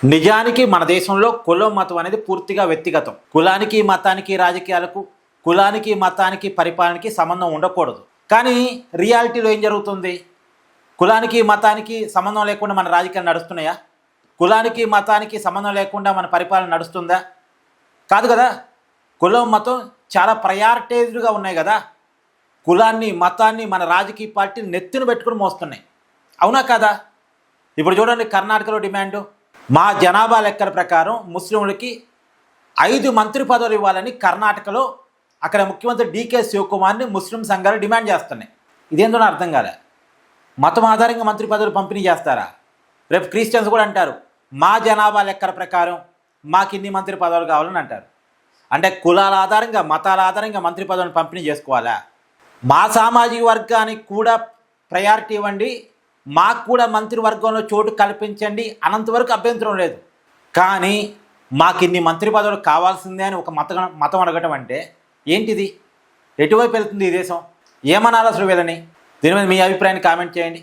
నిజానికి మన దేశంలో కులం మతం అనేది పూర్తిగా వ్యక్తిగతం. కులానికి మతానికి రాజకీయాలకు, కులానికి మతానికి పరిపాలనకి సంబంధం ఉండకూడదు. కానీ రియాలిటీలో ఏం జరుగుతుంది? కులానికి మతానికి సంబంధం లేకుండా మన రాజకీయాలు నడుస్తున్నాయా? కులానికి మతానికి సంబంధం లేకుండా మన పరిపాలన నడుస్తుందా? కాదు కదా. కులం మతం చాలా ప్రయారిటైజ్డ్గా ఉన్నాయి కదా. కులాన్ని మతాన్ని మన రాజకీయ పార్టీలు నెత్తిన పెట్టుకుని మోస్తున్నాయి. అవునా కాదా? ఇప్పుడు చూడండి, కర్ణాటకలో డిమాండు మా జనాభా లెక్కల ప్రకారం ముస్లింలకి 5 మంత్రి పదవులు ఇవ్వాలని కర్ణాటకలో అక్కడ ముఖ్యమంత్రి డీకే శివకుమార్ని ముస్లిం సంఘాలు డిమాండ్ చేస్తున్నాయి. ఇదేందో అర్థం కాలే. మతం ఆధారంగా మంత్రి పదవులు పంపిణీ చేస్తారా? రేపు క్రిస్టియన్స్ కూడా అంటారు మా జనాభా లెక్కల ప్రకారం మాకు ఇన్ని మంత్రి పదవులు కావాలని అంటారు. అంటే కులాల ఆధారంగా, మతాల ఆధారంగా మంత్రి పదవులను పంపిణీ చేసుకోవాలా? మా సామాజిక వర్గానికి కూడా ప్రయారిటీ ఇవ్వండి, మాకు కూడా మంత్రివర్గంలో చోటు కల్పించండి అనంతవరకు అభ్యంతరం లేదు. కానీ మాకు ఇన్ని మంత్రి పదవులు కావాల్సిందే అని ఒక మతం అడగటం అంటే ఏంటిది? ఎటువైపు వెళ్తుంది ఈ దేశం? ఏమనాలి అసలు వీళ్ళని? దీని మీద మీ అభిప్రాయాన్ని కామెంట్ చేయండి.